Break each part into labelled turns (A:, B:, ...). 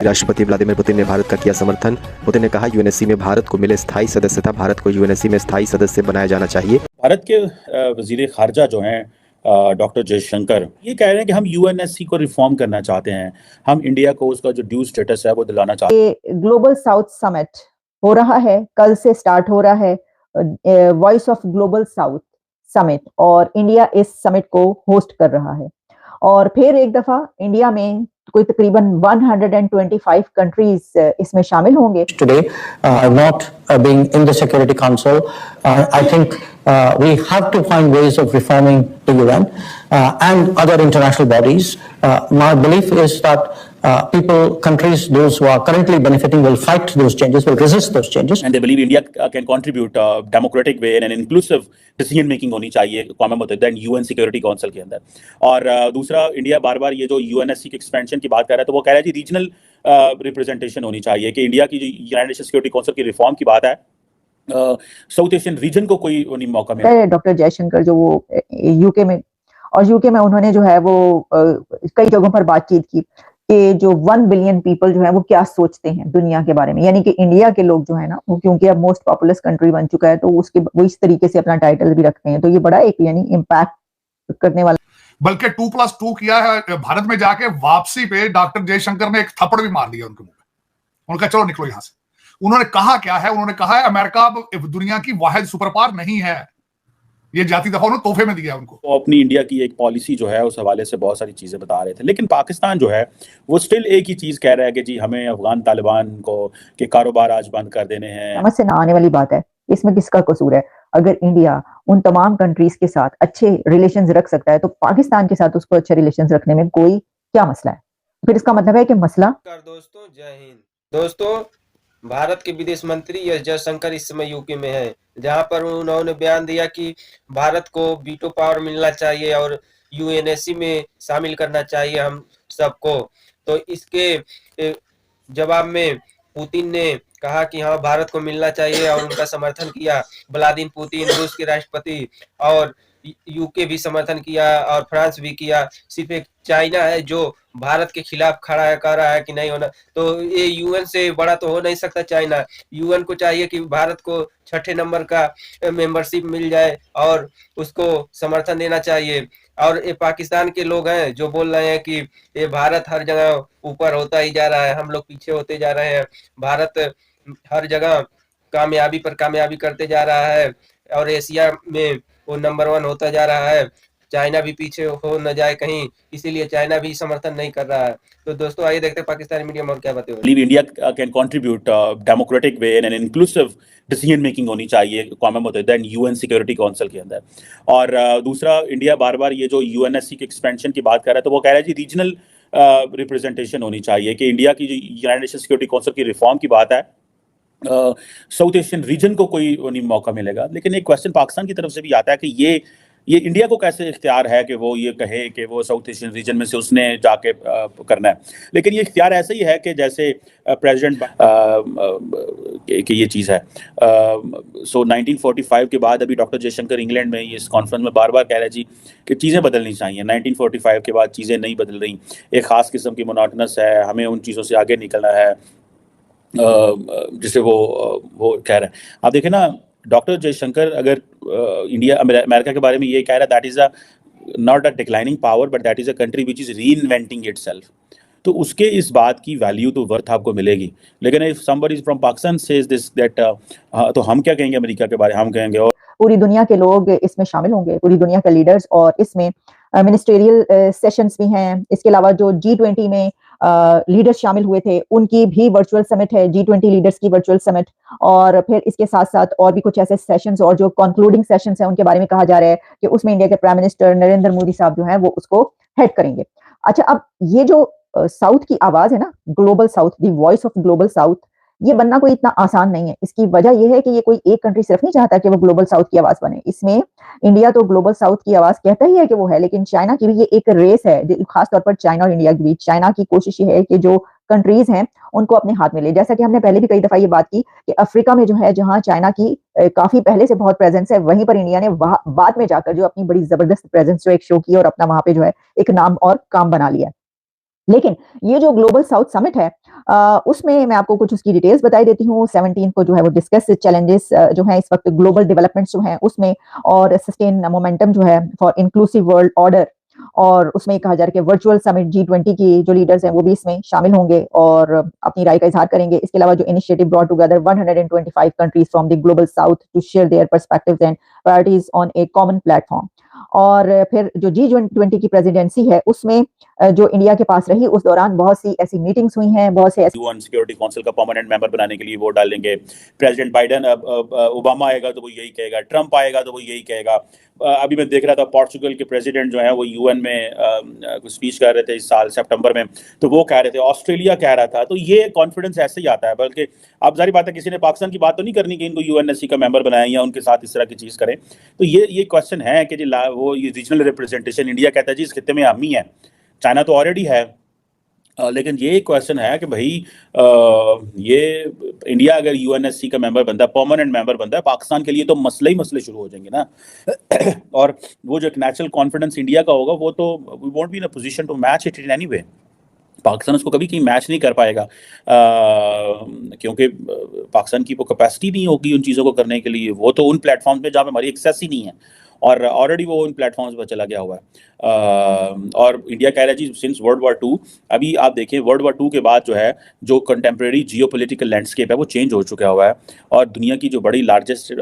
A: राष्ट्रपति Vladimir Putin ने भारत का किया समर्थन। पुतिन ने कहा यूएनएससी में भारत को मिले स्थायी सदस्यता, भारत को यूएनएससी में स्थायी सदस्य बनाया जाना चाहिए।
B: भारत के वजीर खारजा जो हैं डॉक्टर जयशंकर, ये कह रहे हैं कि हम यूएनएससी को रिफॉर्म करना चाहते हैं, हम इंडिया को उसका जो ड्यू स्टेटस है वो दिलाना चाहते
C: हैं। ग्लोबल साउथ समिट हो रहा है, कल से स्टार्ट हो रहा है voice of global south summit, और इंडिया इस समिट को होस्ट कर रहा है। और फिर एक दफा इंडिया में कोई तकरीबन 125 कंट्रीज इसमें शामिल होंगे।
D: Today, not being in the Security Council, I think we have to find ways of reforming the UN and other international bodies. My belief is that countries, those who are currently benefiting, will fight those changes, will resist those changes.
B: And they believe India can contribute democratic way and an inclusive decision making होनी चाहिए कौम मुत्तहिदा and UN security council के अंदर। और दूसरा, India बार बार ये जो UNSC के एक्सपेंशन की बात कर रहा है, तो वो कह रहा है जी रीजनल रिप्रेजेंटेशन होनी चाहिए, कि इंडिया की जो यूनाइटेड नेशन सिक्योरिटी काउंसिल की रिफॉर्म की बात है, साउथ एशियन रीजन को कोई नहीं मौका मिला।
C: डॉक्टर जयशंकर जो वो यूके में, और यूके में उन्होंने जो है वो कई जगहों पर बातचीत की कि जो 1 बिलियन पीपल जो है वो क्या सोचते हैं दुनिया के बारे में, यानी कि इंडिया के लोग जो है ना वो, क्योंकि अब मोस्ट पॉपुलस कंट्री बन चुका है, तो उसके वो इस तरीके से अपना टाइटल भी रखते हैं, तो ये बड़ा एक यानी इम्पैक्ट करने वाला।
E: बल्कि 2+2 किया है भारत में जाके, वापसी पे डॉक्टर जयशंकर ने एक थप्पड़ भी मार दिया उनके मुंह पे। उनका चलो निकलो यहां से। उन्होंने कहा क्या है? उन्होंने कहा है अमेरिका दुनिया की वाहिद सुपर पावर नहीं है, ये जाती दफा उन्होंने तोहफे में दिया उनको।
B: तो अपनी इंडिया की एक पॉलिसी जो है उस हवाले से बहुत सारी चीजें बता रहे थे, लेकिन पाकिस्तान जो है वो स्टिल एक ही चीज कह रहा है कि जी हमें अफगान तालिबान को के कारोबार आज बंद कर देने हैं।
C: समझ से ना आने वाली बात है, इसमें किसका कसूर है? अगर इंडिया उन तमाम कंट्रीज के साथ अच्छे रिलेशंस रख सकता है, तो पाकिस्तान के साथ उसको अच्छे रिलेशंस रखने में कोई क्या मसला है? फिर इसका मतलब है कि मसला।
F: दोस्तों जय हिंद। दोस्तों, भारत के विदेश मंत्री एस जयशंकर इस समय यूके में हैं, जहां पर उन्होंने बयान दिया कि भारत को वीटो पावर मिलना चाहिए और यूएनएससी में शामिल करना चाहिए हम सबको। तो इसके जवाब में पुतिन ने कहा कि हाँ, भारत को मिलना चाहिए और उनका समर्थन किया। व्लादिमीर पुतिन, रूस के राष्ट्रपति, और यूके भी समर्थन किया और फ्रांस भी किया। सिर्फ एक चाइना है जो भारत के खिलाफ खड़ा है, कह रहा है कि नहीं होना। तो ये यूएन से बड़ा तो हो नहीं सकता चाइना। यूएन को चाहिए कि भारत को 6ठे नंबर का मेंबरशिप मिल जाए और उसको समर्थन देना चाहिए। और ये पाकिस्तान के लोग हैं जो बोल रहे हैं कि ये भारत हर जगह ऊपर होता ही जा रहा है, हम लोग पीछे होते जा रहे हैं, भारत हर जगह कामयाबी पर कामयाबी करते जा रहा है और एशिया में वो नंबर 1 होता जा रहा है, चाइना भी पीछे हो न जाए कहीं, इसीलिए चाइना भी समर्थन नहीं कर रहा है। तो दोस्तों आइए देखते हैं पाकिस्तानी मीडिया में और क्या बातें हो रही हैं।
B: India can contribute democratic way and an inclusive decision making होनी चाहिए कौम मुत्तहिदा एंड यूएन सिक्योरिटी काउंसिल के अंदर। और दूसरा, इंडिया बार बार ये जो यूएनएससी के एक्सपेंशन की बात कर रहा है, तो वो कह रहा है जी रीजनल रिप्रेजेंटेशन होनी चाहिए, कि इंडिया की जो यूनाइटेड नेशन सिक्योरिटी काउंसिल की रिफॉर्म की बात है, साउथ एशियन रीजन को कोई नहीं मौका मिलेगा। लेकिन एक क्वेश्चन पाकिस्तान की तरफ से भी आता है कि ये इंडिया को कैसे इख्तियार है कि वो ये कहे कि वो साउथ एशियन रीजन में से उसने जाके करना है। लेकिन ये इख्तियार ऐसे ही है कि जैसे प्रेसिडेंट कि ये चीज़ है। सो 1945 के बाद अभी डॉक्टर जयशंकर इंग्लैंड में इस कॉन्फ्रेंस में बार बार कह रहे हैं जी कि चीज़ें बदलनी चाहिए। 1945 के बाद चीज़ें नहीं बदल रही, एक ख़ास किस्म की मोनोटनस है, हमें उन चीज़ों से आगे निकलना है जिसे वो कह रहे हैं। आप देखें ना, डॉक्टर जयशंकर अगर इंडिया अमेरिका के बारे में ये कह रहा है, that is not a declining power but that is a country which is री इन्वेंटिंग इटसेल्फ। तो उसके इस बात की वैल्यू तो वर्थ आपको मिलेगी। लेकिन if somebody from Pakistan says this that, तो हम क्या कहेंगे अमेरिका के बारे में? हम कहेंगे और
C: पूरी दुनिया के लोग इसमें शामिल होंगे, पूरी दुनिया के लीडर्स, और इसमें मिनिस्ट्रियल सेशंस भी हैं। इसके अलावा जो G20 में लीडर्स शामिल हुए थे उनकी भी वर्चुअल समिट है, G20 लीडर्स की वर्चुअल समिट। और फिर इसके साथ साथ और भी कुछ ऐसे सेशंस और जो कंक्लूडिंग सेशंस हैं उनके बारे में कहा जा रहा है कि उसमें इंडिया के प्राइम मिनिस्टर नरेंद्र मोदी साहब जो हैं वो उसको हेड करेंगे। अच्छा, अब ये जो साउथ की आवाज है ना, global south, the voice of global south, ये बनना कोई इतना आसान नहीं है। इसकी वजह यह है कि ये कोई एक कंट्री सिर्फ नहीं चाहता कि वो ग्लोबल साउथ की आवाज बने। इसमें इंडिया तो ग्लोबल साउथ की आवाज कहता ही है कि वो है, लेकिन चाइना की भी ये एक रेस है, खासतौर पर चाइना और इंडिया के बीच। चाइना की कोशिश ये है कि जो कंट्रीज हैं उनको अपने हाथ में ले। जैसा कि हमने पहले भी कई दफा ये बात की कि अफ्रीका में जो है, जहां चाइना की काफी पहले से बहुत प्रेजेंस है, वहीं पर इंडिया ने बाद में जाकर जो अपनी बड़ी जबरदस्त प्रेजेंस जो एक शो की और अपना वहां पे जो है एक नाम और काम बना लिया। लेकिन ये जो ग्लोबल साउथ समिट है उसमें मैं आपको कुछ उसकी डिटेल्स बताई देती हूँ। 17 को जो है वो डिस्कस चैलेंजेस जो है इस वक्त ग्लोबल डेवलपमेंट्स जो हैं उसमें, और सस्टेन मोमेंटम जो है फॉर इंक्लूसिव वर्ल्ड ऑर्डर, और उसमें कहा जा रहा है कि वर्चुअल समिट G20 की जो लीडर्स हैं वो भी इसमें शामिल होंगे और अपनी राय का इजहार करेंगे। इसके अलावा जो initiative brought together 125 countries from the Global South to share their perspectives and priorities on a common platform. और फिर जो G20 की प्रेसिडेंसी है उसमें जो इंडिया के पास रही उस दौरान बहुत सी ऐसी मीटिंग्स हुई हैं, बहुत से
B: यूएन सिक्योरिटी काउंसिल का परमानेंट मेंबर बनाने के लिए वोट डालेंगे। प्रेसिडेंट बाइडेन, ओबामा आएगा तो वो यही कहेगा, ट्रंप आएगा तो वो यही कहेगा। अभी मैं देख रहा था पोर्चुगल के प्रेसिडेंट जो है वो यूएन में कुछ स्पीच कर रहे थे इस साल सितंबर में, तो वो कह रहे थे, ऑस्ट्रेलिया कह रहा था। तो ये कॉन्फिडेंस ऐसे ही आता है। बल्कि अब जारी बात है, किसी ने पाकिस्तान की बात तो नहीं करनी कि इनको यूएनएससी का मेंबर बनाएं या उनके साथ इस तरह की चीज़ करें। तो ये क्वेश्चन है कि जी वो ये रीजनल रिप्रेजेंटेशन, इंडिया कहता है जी इस खित्ते में हम ही हैं, चाइना तो ऑलरेडी है। लेकिन ये क्वेश्चन है कि भाई ये इंडिया अगर यूएनएससी का मेंबर बनता है, परमानेंट मेंबर बनता है, पाकिस्तान के लिए तो मसले ही मसले शुरू हो जाएंगे ना। और वो जो एक नेचुरल कॉन्फिडेंस इंडिया का होगा वो तो we won't be in a position to match it in anyway. Pakistan उसको कभी कहीं मैच नहीं कर पाएगा, क्योंकि पाकिस्तान की वो कैपेसिटी नहीं होगी उन चीज़ों को करने के लिए। वो तो उन प्लेटफॉर्म्स पे जहाँ पे हमारी एक्सेस ही नहीं है, और ऑलरेडी वो उन प्लेटफॉर्म्स पर चला गया हुआ है। और इंडिया कह रहा है जी सिंस वर्ल्ड वॉर 2, अभी आप देखें वर्ल्ड वॉर 2 के बाद जो है जो कंटेम्प्रेरी जियोपॉलिटिकल लैंडस्केप है वो चेंज हो चुका हुआ है, और दुनिया की जो बड़ी लार्जेस्ट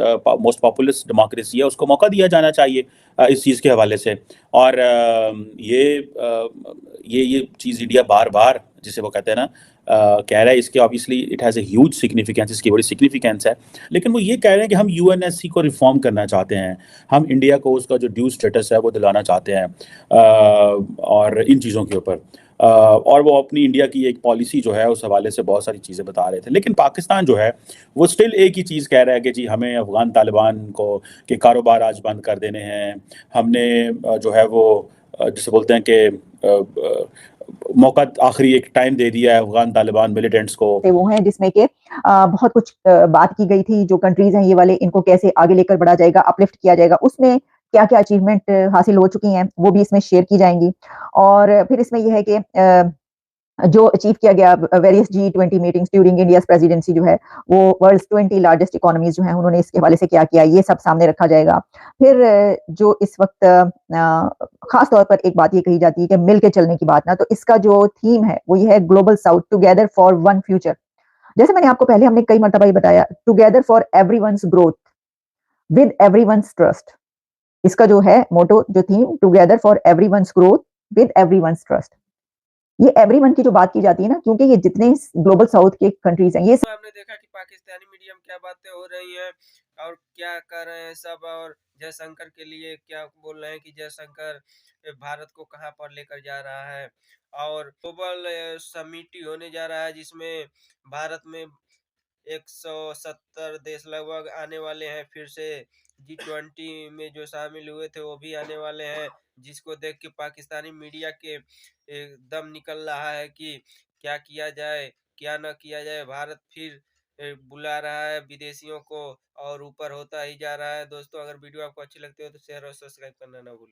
B: मोस्ट पॉपुलस डेमोक्रेसी है उसको मौका दिया जाना चाहिए इस चीज़ के हवाले से। और ये चीज़ इंडिया बार बार, जिसे वो कहते हैं ना, कह रहा है, इसके obviously it has a huge significance, इसकी बड़ी सिग्निफिकेंस है। लेकिन वो ये कह रहे हैं कि हम यूएनएससी को रिफॉर्म करना चाहते हैं, हम इंडिया को उसका जो ड्यू स्टेटस है वो दिलाना चाहते हैं, और इन चीज़ों के ऊपर और वो अपनी इंडिया की एक पॉलिसी जो है उस हवाले से बहुत सारी चीज़ें बता रहे थे। लेकिन पाकिस्तान जो है वो स्टिल एक ही चीज़ कह रहा है कि जी हमें अफ़गान तालिबान को के कारोबार आज बंद कर देने हैं। हमने जो है वो जिसे बोलते हैं कि मौका, आखिरी एक टाइम दे दिया है अफगान तालिबान मिलिटेंट्स को।
C: वो हैं जिसमें कि बहुत कुछ बात की गई थी, जो कंट्रीज हैं ये वाले, इनको कैसे आगे लेकर बढ़ा जाएगा, अपलिफ्ट किया जाएगा, उसमें क्या क्या अचीवमेंट हासिल हो चुकी हैं वो भी इसमें शेयर की जाएंगी। और फिर इसमें यह है कि जो अचीव किया गया various G20 meetings during India's presidency जो है वो वर्ल्ड्स 20 लार्जेस्ट इकोनॉमीज जो हैं उन्होंने इसके हवाले से क्या किया ये सब सामने रखा जाएगा। फिर जो इस वक्त खास तौर पर एक बात ये कही जाती है कि मिल के चलने की बात ना, तो इसका जो थीम है वो ये है global south together for one future. जैसे मैंने आपको पहले हमने कई मरतबा ये बताया, together for everyone's growth with everyone's trust. इसका जो है मोटो, जो theme, together for everyone's growth with everyone's trust. ये एवरीवन की जो बात की जाती है ना, क्योंकि ये जितने ग्लोबल साउथ के कंट्रीज हैं ये
F: तो हमने देखा कि पाकिस्तानी मीडिया में क्या बातें हो रही हैं और क्या कर रहे हैं सब, और जयशंकर के लिए क्या बोल रहे हैं कि जयशंकर भारत को कहां पर लेकर जा रहा है। और ग्लोबल समिट होने जा रहा है जिसमें भारत में 170 देश लगभग आने वाले हैं। फिर से G20 में जो शामिल हुए थे वो भी आने वाले हैं, जिसको देख के पाकिस्तानी मीडिया के दम निकल रहा है कि क्या किया जाए क्या न किया जाए। भारत फिर बुला रहा है विदेशियों को और ऊपर होता ही जा रहा है। दोस्तों, अगर वीडियो आपको अच्छी लगती हो तो शेयर और सब्सक्राइब करना ना भूलें।